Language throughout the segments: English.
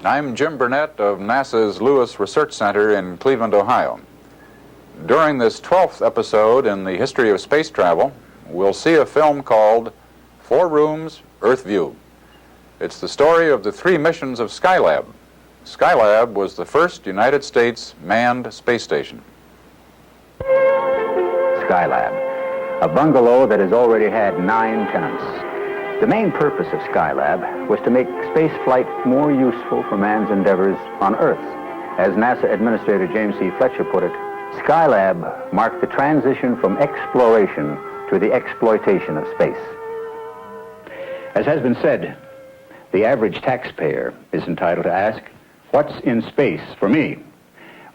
I'm Jim Burnett of NASA's Lewis Research Center in Cleveland, Ohio. During this 12th episode in the history of space travel, we'll see a film called 4 Rooms, Earthview. It's the story of the 3 missions of Skylab. Skylab was the first United States manned space station. Skylab, a bungalow that has already had 9 tenants. The main purpose of Skylab was to make space flight more useful for man's endeavors on Earth. As NASA Administrator James C. Fletcher put it, Skylab marked the transition from exploration to the exploitation of space. As has been said, the average taxpayer is entitled to ask, what's in space for me?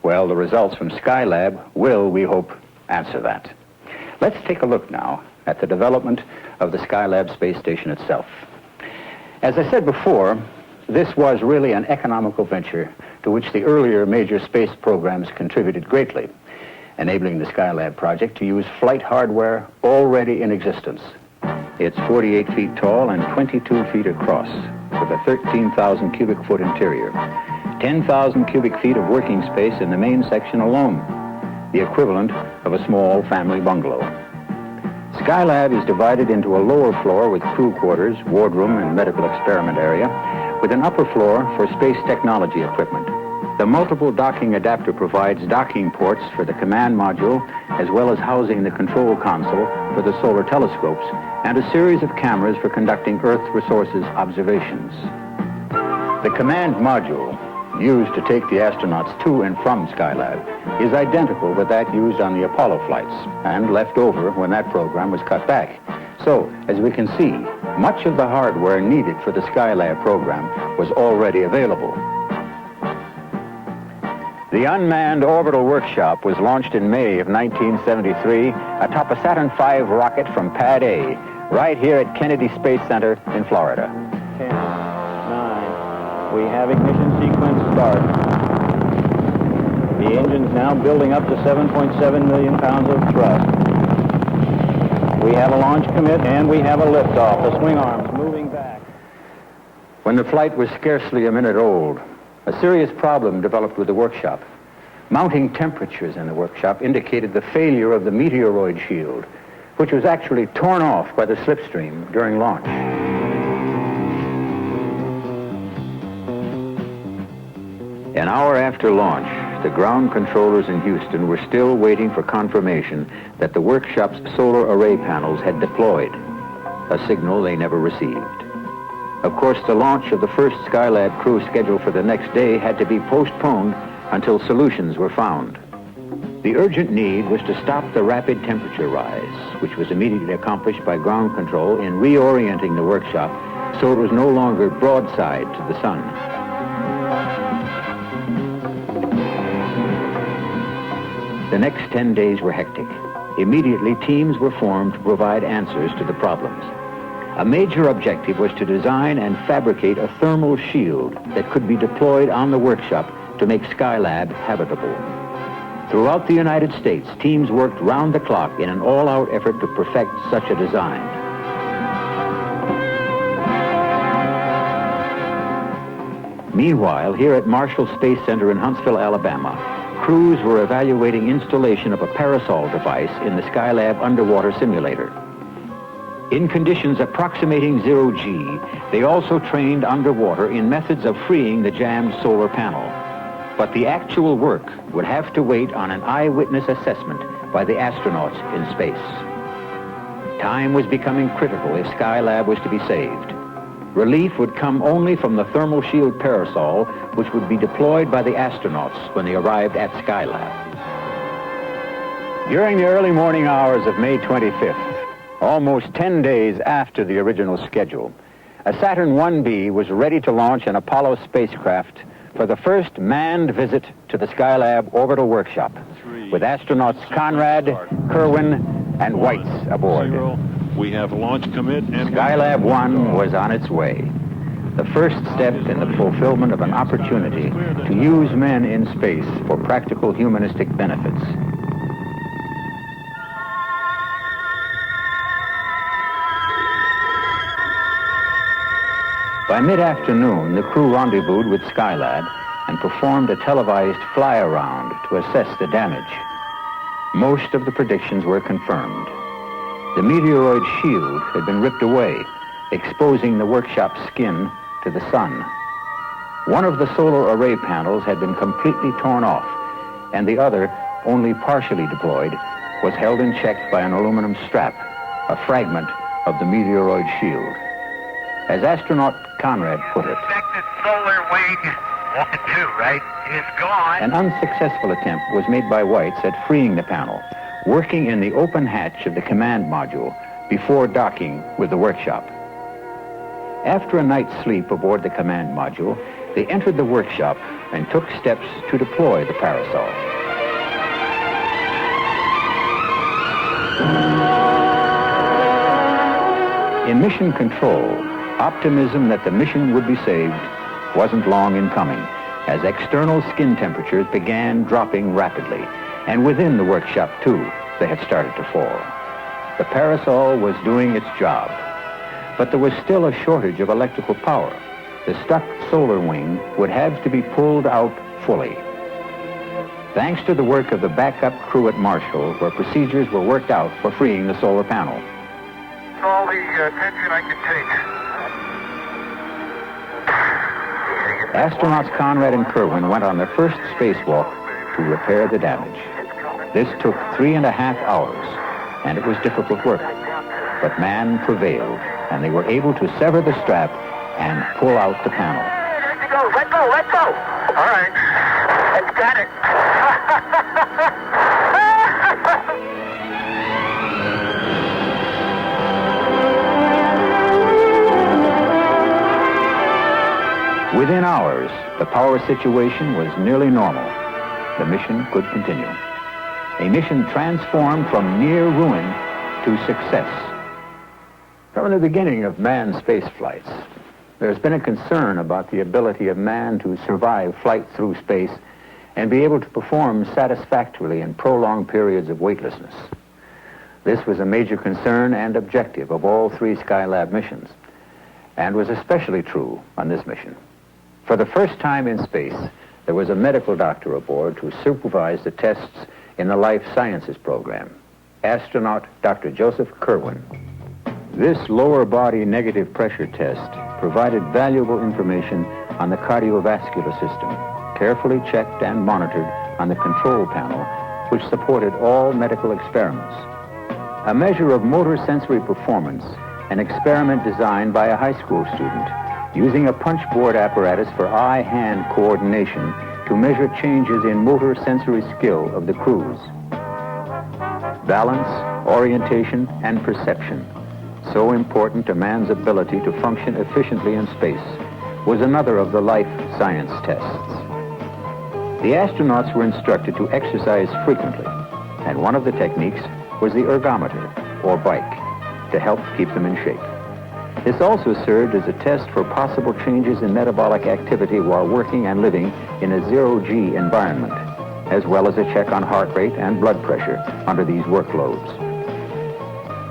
Well, the results from Skylab will, we hope, answer that. Let's take a look now at the development of the Skylab space station itself. As I said before, this was really an economical venture to which the earlier major space programs contributed greatly, enabling the Skylab project to use flight hardware already in existence. It's 48 feet tall and 22 feet across, with a 13,000 cubic foot interior, 10,000 cubic feet of working space in the main section alone, the equivalent of a small family bungalow. Skylab is divided into a lower floor with crew quarters, wardroom, and medical experiment area, with an upper floor for space technology equipment. The multiple docking adapter provides docking ports for the command module, as well as housing the control console for the solar telescopes, and a series of cameras for conducting Earth resources observations. The command module, used to take the astronauts to and from Skylab, is identical with that used on the Apollo flights and left over when that program was cut back. So, as we can see, much of the hardware needed for the Skylab program was already available. The unmanned orbital workshop was launched in May of 1973 atop a Saturn V rocket from Pad A, right here at Kennedy Space Center in Florida. 10, 9, we have ignition sequence start. The engine's now building up to 7.7 million pounds of thrust. We have a launch commit and we have a liftoff. The swing arms moving back. When the flight was scarcely a minute old, a serious problem developed with the workshop. Mounting temperatures in the workshop indicated the failure of the meteoroid shield, which was actually torn off by the slipstream during launch. An hour after launch, the ground controllers in Houston were still waiting for confirmation that the workshop's solar array panels had deployed, a signal they never received. Of course, the launch of the first Skylab crew scheduled for the next day had to be postponed until solutions were found. The urgent need was to stop the rapid temperature rise, which was immediately accomplished by ground control in reorienting the workshop so it was no longer broadside to the sun. The next 10 days were hectic. Immediately, teams were formed to provide answers to the problems. A major objective was to design and fabricate a thermal shield that could be deployed on the workshop to make Skylab habitable. Throughout the United States, teams worked round the clock in an all-out effort to perfect such a design. Meanwhile, here at Marshall Space Center in Huntsville, Alabama, crews were evaluating installation of a parasol device in the Skylab underwater simulator. In conditions approximating zero-G, they also trained underwater in methods of freeing the jammed solar panel. But the actual work would have to wait on an eyewitness assessment by the astronauts in space. Time was becoming critical if Skylab was to be saved. Relief would come only from the thermal shield parasol, which would be deployed by the astronauts when they arrived at Skylab. During the early morning hours of May 25th, almost 10 days after the original schedule, a Saturn 1B was ready to launch an Apollo spacecraft for the first manned visit to the Skylab orbital workshop, with astronauts Conrad, Kerwin, and Weitz aboard. We have launch commit and Skylab 1 was on its way, the first step in the fulfillment of an opportunity to use men in space for practical humanistic benefits. By mid-afternoon, the crew rendezvoused with Skylab and performed a televised fly-around to assess the damage. Most of the predictions were confirmed. The meteoroid shield had been ripped away, exposing the workshop's skin to the sun. One of the solar array panels had been completely torn off, and the other, only partially deployed, was held in check by an aluminum strap, a fragment of the meteoroid shield. As astronaut Conrad put it, Expected solar wing 1 and 2, right? Is gone. an unsuccessful attempt was made by Weitz at freeing the panel, working in the open hatch of the command module before docking with the workshop. After a night's sleep aboard the command module, they entered the workshop and took steps to deploy the parasol. In mission control, optimism that the mission would be saved wasn't long in coming, as external skin temperatures began dropping rapidly, and within the workshop, too, they had started to fall. The parasol was doing its job, but there was still a shortage of electrical power. The stuck solar wing would have to be pulled out fully. Thanks to the work of the backup crew at Marshall, where procedures were worked out for freeing the solar panel. All the attention I can take. Astronauts Conrad and Kerwin went on their first spacewalk to repair the damage. This took 3.5 hours, and it was difficult work. But man prevailed, and they were able to sever the strap and pull out the panel. Let go, let go, let go. All right. I've got it. Within hours, the power situation was nearly normal. The mission could continue. A mission transformed from near ruin to success. From the beginning of manned space flights, there's been a concern about the ability of man to survive flight through space and be able to perform satisfactorily in prolonged periods of weightlessness. This was a major concern and objective of all 3 Skylab missions, and was especially true on this mission. For the first time in space, there was a medical doctor aboard to supervise the tests in the Life Sciences program, astronaut Dr. Joseph Kerwin. This lower body negative pressure test provided valuable information on the cardiovascular system, carefully checked and monitored on the control panel, which supported all medical experiments. A measure of motor sensory performance, an experiment designed by a high school student, using a punchboard apparatus for eye-hand coordination to measure changes in motor sensory skill of the crews. Balance, orientation, and perception, so important to man's ability to function efficiently in space, was another of the life science tests. The astronauts were instructed to exercise frequently, and one of the techniques was the ergometer, or bike, to help keep them in shape. This also served as a test for possible changes in metabolic activity while working and living in a zero-G environment, as well as a check on heart rate and blood pressure under these workloads.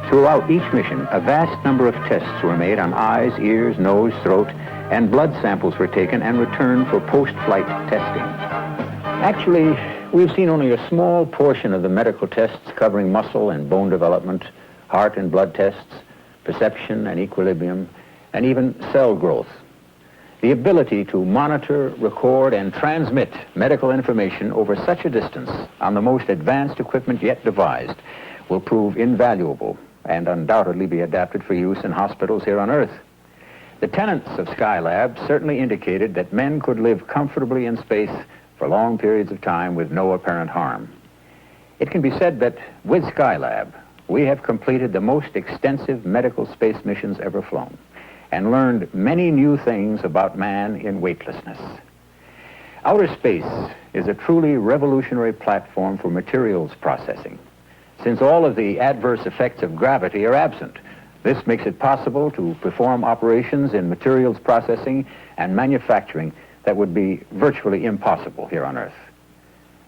Throughout each mission, a vast number of tests were made on eyes, ears, nose, throat, and blood samples were taken and returned for post-flight testing. Actually, we've seen only a small portion of the medical tests covering muscle and bone development, heart and blood tests, perception and equilibrium, and even cell growth. The ability to monitor, record, and transmit medical information over such a distance on the most advanced equipment yet devised will prove invaluable and undoubtedly be adapted for use in hospitals here on Earth. The tenets of Skylab certainly indicated that men could live comfortably in space for long periods of time with no apparent harm. It can be said that with Skylab, we have completed the most extensive medical space missions ever flown and learned many new things about man in weightlessness. Outer space is a truly revolutionary platform for materials processing. Since all of the adverse effects of gravity are absent, this makes it possible to perform operations in materials processing and manufacturing that would be virtually impossible here on Earth.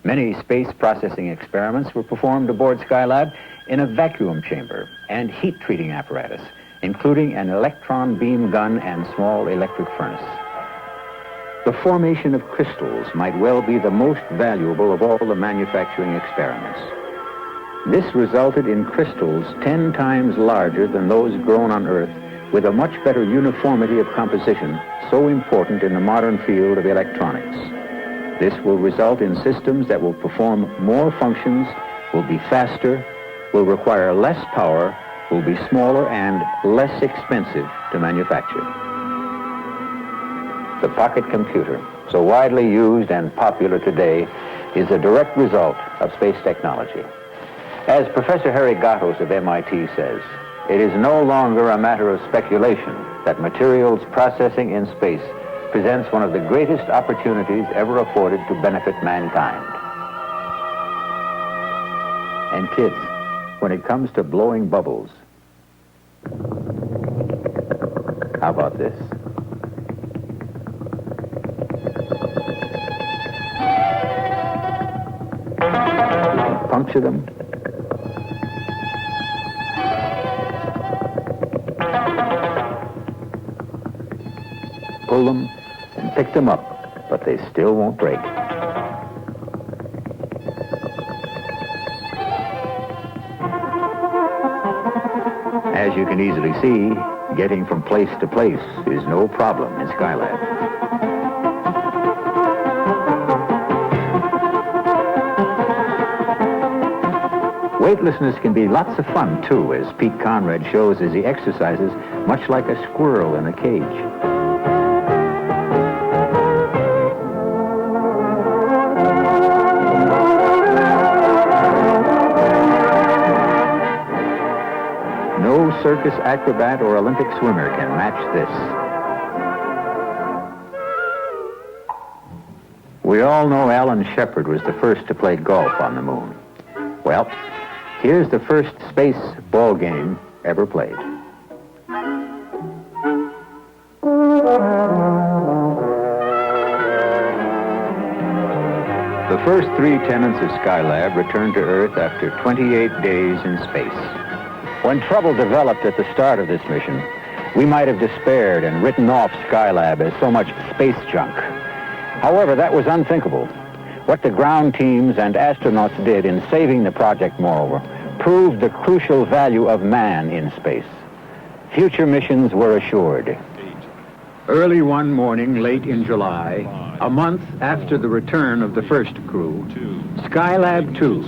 Many space processing experiments were performed aboard Skylab in a vacuum chamber and heat treating apparatus, including an electron beam gun and small electric furnace. The formation of crystals might well be the most valuable of all the manufacturing experiments. This resulted in crystals 10 times larger than those grown on Earth, with a much better uniformity of composition, so important in the modern field of electronics. This will result in systems that will perform more functions, will be faster, will require less power, will be smaller and less expensive to manufacture. The pocket computer, so widely used and popular today, is a direct result of space technology. As Professor Harry Gatos of MIT says, it is no longer a matter of speculation that materials processing in space presents one of the greatest opportunities ever afforded to benefit mankind. And kids, when it comes to blowing bubbles, how about this? Puncture them. Pull them and pick them up, but they still won't break. As you can easily see, getting from place to place is no problem in Skylab. Weightlessness can be lots of fun, too, as Pete Conrad shows as he exercises, much like a squirrel in a cage. No circus acrobat or Olympic swimmer can match this. We all know Alan Shepard was the first to play golf on the moon. Well, here's the first space ball game ever played. The first 3 tenants of Skylab returned to Earth after 28 days in space. When trouble developed at the start of this mission, we might have despaired and written off Skylab as so much space junk. However, that was unthinkable. What the ground teams and astronauts did in saving the project, moreover, proved the crucial value of man in space. Future missions were assured. Early one morning, late in July, a month after the return of the first crew, Skylab 2,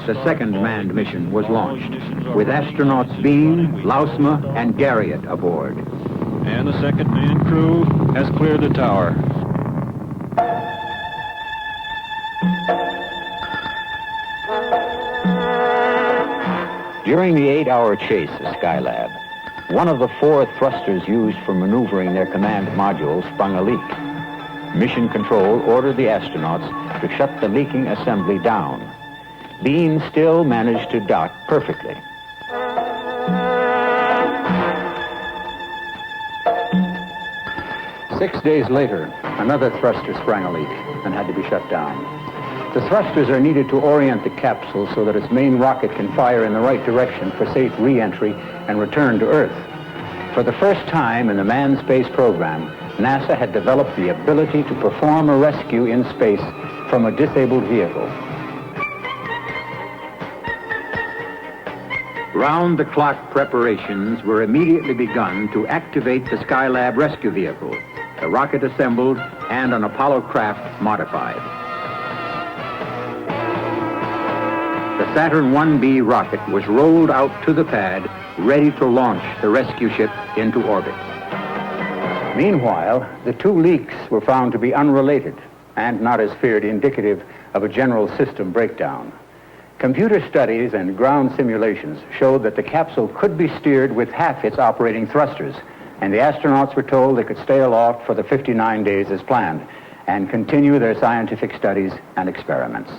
the second manned mission, was launched, with astronauts Bean, Lausma, and Garriott aboard. And the second manned crew has cleared the tower. During the 8-hour chase of Skylab, one of the 4 thrusters used for maneuvering their command module sprung a leak. Mission Control ordered the astronauts to shut the leaking assembly down. Bean still managed to dock perfectly. Six days later, another thruster sprang a leak and had to be shut down. The thrusters are needed to orient the capsule so that its main rocket can fire in the right direction for safe re-entry and return to Earth. For the first time in the manned space program, NASA had developed the ability to perform a rescue in space from a disabled vehicle. Round-the-clock preparations were immediately begun to activate the Skylab rescue vehicle, the rocket assembled and an Apollo craft modified. The Saturn V rocket was rolled out to the pad, ready to launch the rescue ship into orbit. Meanwhile, the 2 leaks were found to be unrelated and not as feared indicative of a general system breakdown. Computer studies and ground simulations showed that the capsule could be steered with half its operating thrusters, and the astronauts were told they could stay aloft for the 59 days as planned and continue their scientific studies and experiments.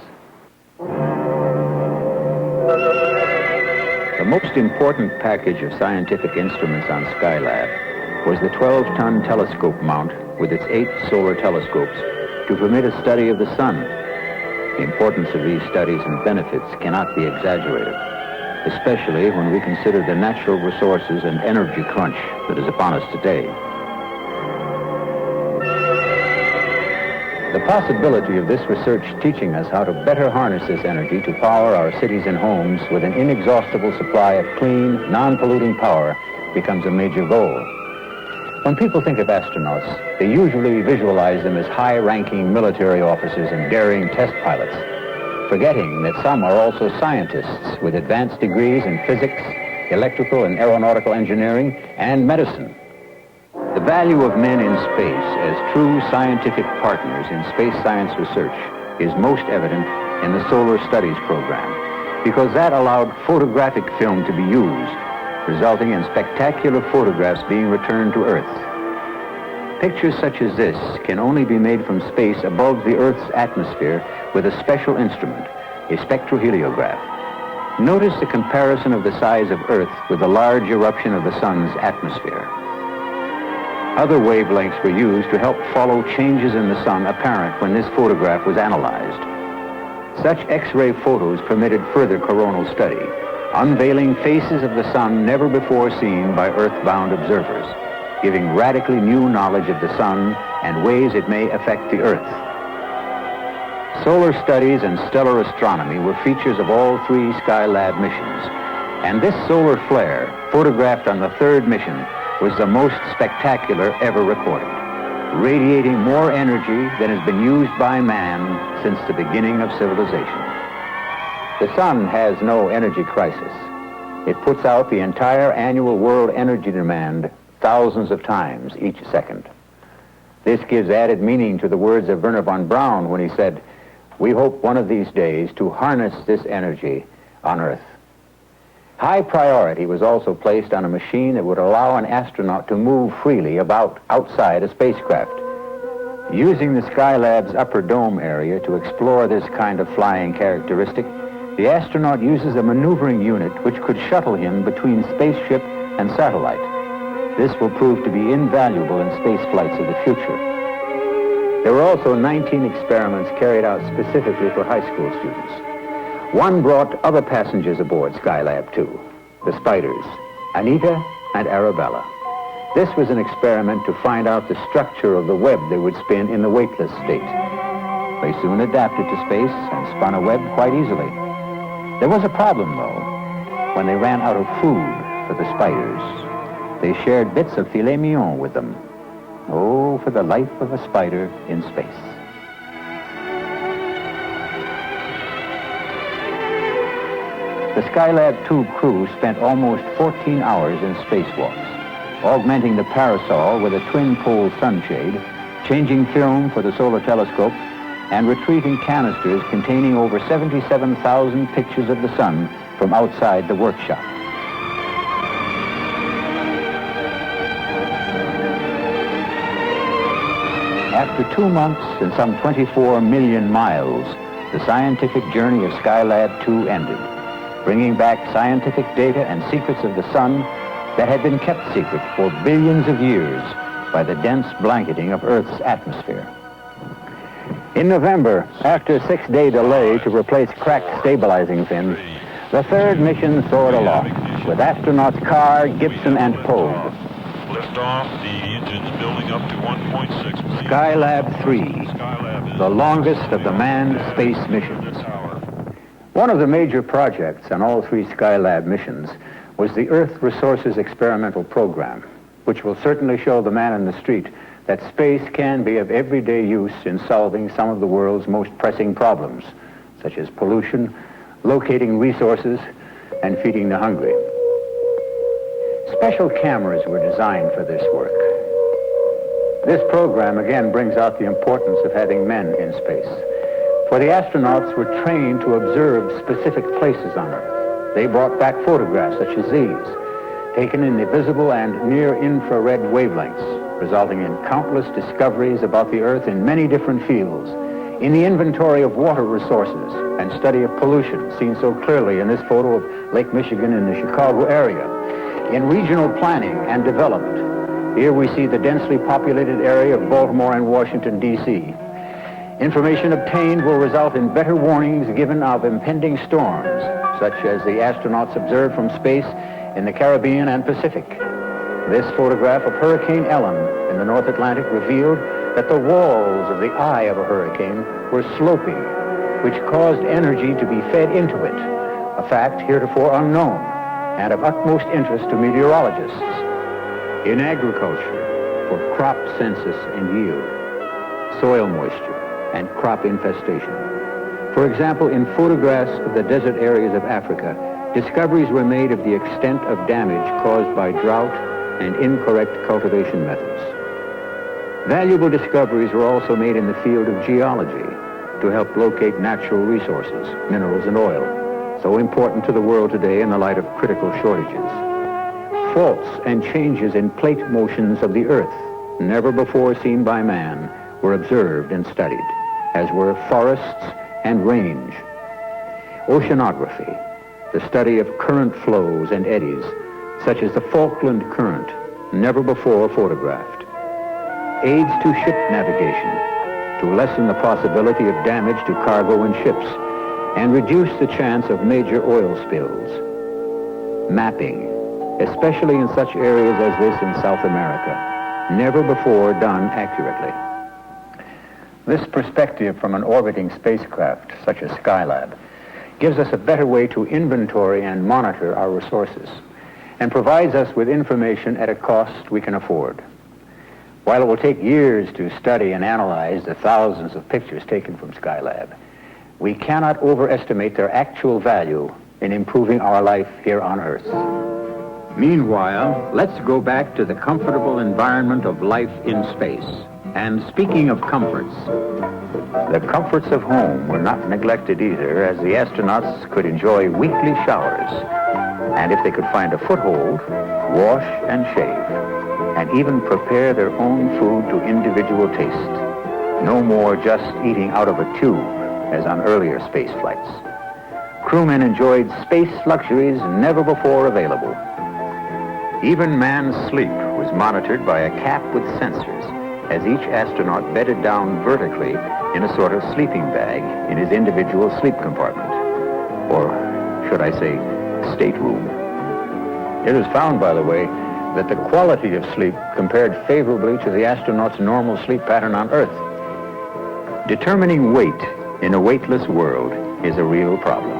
The most important package of scientific instruments on Skylab was the 12-ton telescope mount with its 8 solar telescopes to permit a study of the sun. The importance of these studies and benefits cannot be exaggerated. especially when we consider the natural resources and energy crunch that is upon us today. The possibility of this research teaching us how to better harness this energy to power our cities and homes with an inexhaustible supply of clean, non-polluting power becomes a major goal. When people think of astronauts, they usually visualize them as high-ranking military officers and daring test pilots, forgetting that some are also scientists with advanced degrees in physics, electrical and aeronautical engineering, and medicine. The value of men in space as true scientific partners in space science research is most evident in the Solar Studies program, because that allowed photographic film to be used, resulting in spectacular photographs being returned to Earth. Pictures such as this can only be made from space above the Earth's atmosphere with a special instrument, a spectroheliograph. Notice the comparison of the size of Earth with the large eruption of the sun's atmosphere. Other wavelengths were used to help follow changes in the sun apparent when this photograph was analyzed. Such X-ray photos permitted further coronal study, unveiling faces of the sun never before seen by Earth-bound observers, giving radically new knowledge of the sun and ways it may affect the Earth. Solar studies and stellar astronomy were features of all three Skylab missions, and this solar flare, photographed on the third mission, was the most spectacular ever recorded, radiating more energy than has been used by man since the beginning of civilization. The sun has no energy crisis. It puts out the entire annual world energy demand thousands of times each second. This gives added meaning to the words of Wernher von Braun when he said, "We hope one of these days to harness this energy on Earth." High priority was also placed on a machine that would allow an astronaut to move freely about outside a spacecraft. Using the Skylab's upper dome area to explore this kind of flying characteristic, the astronaut uses a maneuvering unit which could shuttle him between spaceship and satellite. This will prove to be invaluable in space flights of the future. There were also 19 experiments carried out specifically for high school students. One brought other passengers aboard Skylab 2, the Spiders, Anita and Arabella. This was an experiment to find out the structure of the web they would spin in the weightless state. They soon adapted to space and spun a web quite easily. There was a problem, though. When they ran out of food for the Spiders, they shared bits of filet mignon with them. Oh, for the life of a spider in space. The Skylab 2 crew spent almost 14 hours in spacewalks, augmenting the parasol with a twin-pole sunshade, changing film for the solar telescope, and retrieving canisters containing over 77,000 pictures of the sun from outside the workshop. After 2 months and some 24 million miles, the scientific journey of Skylab 2 ended, bringing back scientific data and secrets of the sun that had been kept secret for billions of years by the dense blanketing of Earth's atmosphere. In November, after a 6-day delay to replace cracked stabilizing fins, the third mission soared aloft with astronauts Carr, Gibson, and Pogue. Liftoff, the engine's building up to 1.6. Skylab 3, the longest of the manned space missions. One of the major projects on all three Skylab missions was the Earth Resources Experimental Program, which will certainly show the man in the street that space can be of everyday use in solving some of the world's most pressing problems, such as pollution, locating resources, and feeding the hungry. Special cameras were designed for this work. This program again brings out the importance of having men in space. For the astronauts were trained to observe specific places on Earth. They brought back photographs such as these, taken in the visible and near-infrared wavelengths, resulting in countless discoveries about the Earth in many different fields, in the inventory of water resources and study of pollution, seen so clearly in this photo of Lake Michigan in the Chicago area, in regional planning and development. Here we see the densely populated area of Baltimore and Washington, D.C., Information obtained will result in better warnings given of impending storms, such as the astronauts observed from space in the Caribbean and Pacific. This photograph of Hurricane Ellen in the North Atlantic revealed that the walls of the eye of a hurricane were sloping, which caused energy to be fed into it, a fact heretofore unknown and of utmost interest to meteorologists. In agriculture, for crop census and yield, soil moisture, and crop infestation. For example, in photographs of the desert areas of Africa, discoveries were made of the extent of damage caused by drought and incorrect cultivation methods. Valuable discoveries were also made in the field of geology to help locate natural resources, minerals and oil, so important to the world today in the light of critical shortages. Faults and changes in plate motions of the Earth, never before seen by man, were observed and studied, as were forests and range. Oceanography, the study of current flows and eddies, such as the Falkland Current, never before photographed. Aids to ship navigation, to lessen the possibility of damage to cargo and ships, and reduce the chance of major oil spills. Mapping, especially in such areas as this in South America, never before done accurately. This perspective from an orbiting spacecraft, such as Skylab, gives us a better way to inventory and monitor our resources, and provides us with information at a cost we can afford. While it will take years to study and analyze the thousands of pictures taken from Skylab, we cannot overestimate their actual value in improving our life here on Earth. Meanwhile, let's go back to the comfortable environment of life in space. And speaking of comforts, the comforts of home were not neglected either, as the astronauts could enjoy weekly showers, and if they could find a foothold, wash and shave, and even prepare their own food to individual taste. No more just eating out of a tube, as on earlier space flights. Crewmen enjoyed space luxuries never before available. Even man's sleep was monitored by a cap with sensors, as each astronaut bedded down vertically in a sort of sleeping bag in his individual sleep compartment, or should I say, stateroom. It was found, by the way, that the quality of sleep compared favorably to the astronauts' normal sleep pattern on Earth. Determining weight in a weightless world is a real problem.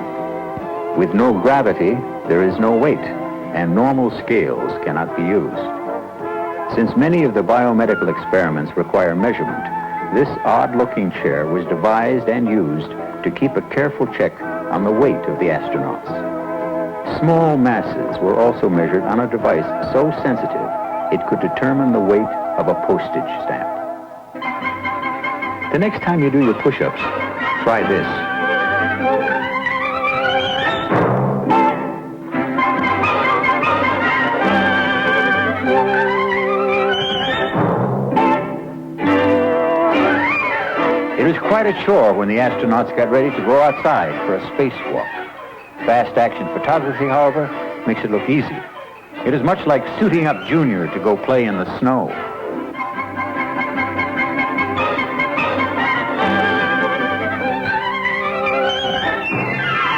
With no gravity, there is no weight, and normal scales cannot be used. Since many of the biomedical experiments require measurement, this odd-looking chair was devised and used to keep a careful check on the weight of the astronauts. Small masses were also measured on a device so sensitive it could determine the weight of a postage stamp. The next time you do your push-ups, try this. It was quite a chore when the astronauts got ready to go outside for a spacewalk. Fast-action photography, however, makes it look easy. It is much like suiting up Junior to go play in the snow.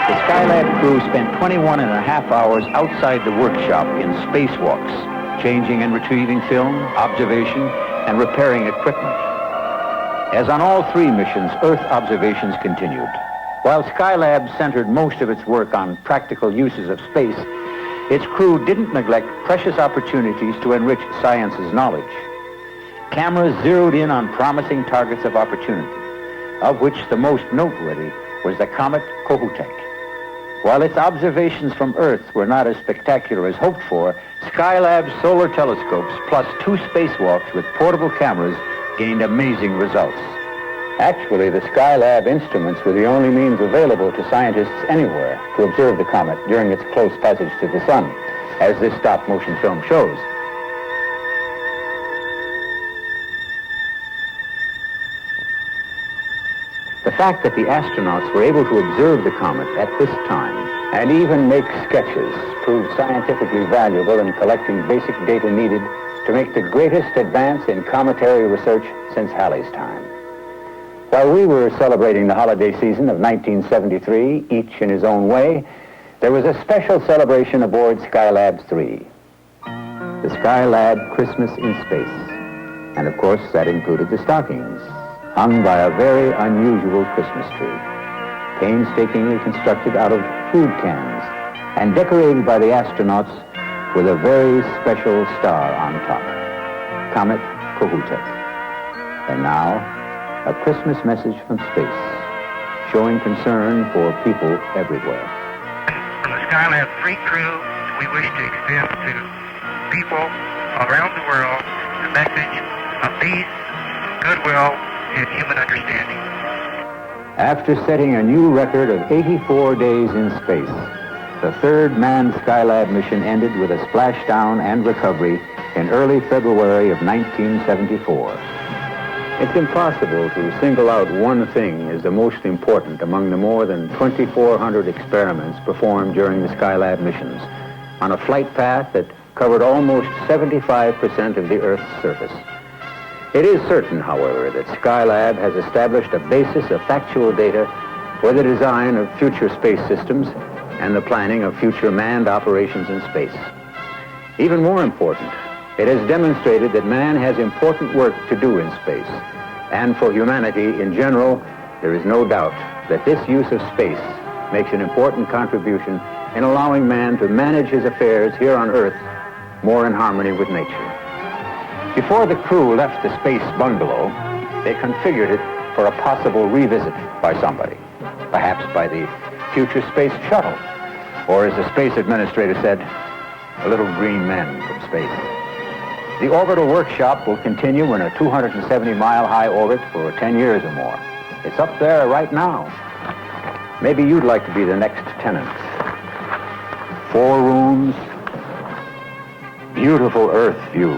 The Skylab crew spent 21 and a half hours outside the workshop in spacewalks, changing and retrieving film, observation, and repairing equipment. As on all three missions, Earth observations continued. While Skylab centered most of its work on practical uses of space, its crew didn't neglect precious opportunities to enrich science's knowledge. Cameras zeroed in on promising targets of opportunity, of which the most noteworthy was the comet Kohoutek. While its observations from Earth were not as spectacular as hoped for, Skylab's solar telescopes plus 2 spacewalks with portable cameras gained amazing results. Actually, the Skylab instruments were the only means available to scientists anywhere to observe the comet during its close passage to the sun, as this stop-motion film shows. The fact that the astronauts were able to observe the comet at this time and even make sketches proved scientifically valuable in collecting basic data needed to make the greatest advance in cometary research since Halley's time. While we were celebrating the holiday season of 1973, each in his own way, there was a special celebration aboard Skylab 3. The Skylab Christmas in Space. And of course, that included the stockings, hung by a very unusual Christmas tree, painstakingly constructed out of food cans and decorated by the astronauts with a very special star on top, Comet Kohoutek. And now, a Christmas message from space, showing concern for people everywhere. From the Skylab 3 crew, we wish to extend to people around the world the message of peace, goodwill, and human understanding. After setting a new record of 84 days in space, the third manned Skylab mission ended with a splashdown and recovery in early February of 1974. It's impossible to single out one thing as the most important among the more than 2,400 experiments performed during the Skylab missions on a flight path that covered almost 75% of the Earth's surface. It is certain, however, that Skylab has established a basis of factual data for the design of future space systems and the planning of future manned operations in space. Even more important, it has demonstrated that man has important work to do in space. And for humanity in general, there is no doubt that this use of space makes an important contribution in allowing man to manage his affairs here on Earth more in harmony with nature. Before the crew left the space bungalow, they configured it for a possible revisit by somebody, perhaps by the future space shuttle, or as the space administrator said, a little green man from space. The orbital workshop will continue in a 270-mile-high orbit for 10 years or more. It's up there right now. Maybe you'd like to be the next tenant. 4 rooms, beautiful Earth view.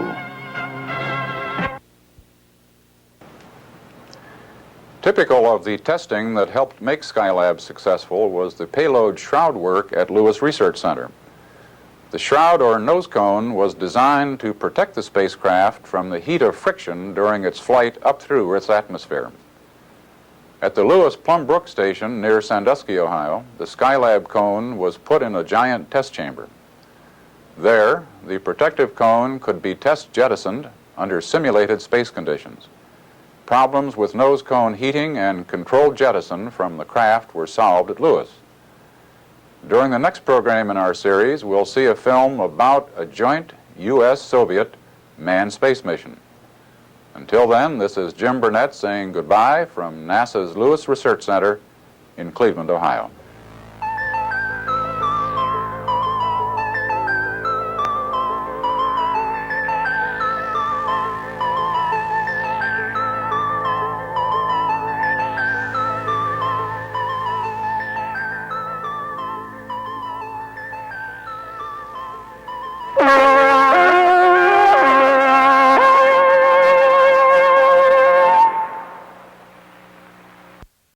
Typical of the testing that helped make Skylab successful was the payload shroud work at Lewis Research Center. The shroud or nose cone was designed to protect the spacecraft from the heat of friction during its flight up through Earth's atmosphere. At the Lewis Plum Brook Station near Sandusky, Ohio, the Skylab cone was put in a giant test chamber. There, the protective cone could be test jettisoned under simulated space conditions. Problems with nose cone heating and controlled jettison from the craft were solved at Lewis. During the next program in our series, we'll see a film about a joint U.S.-Soviet manned space mission. Until then, this is Jim Burnett saying goodbye from NASA's Lewis Research Center in Cleveland, Ohio. Oh!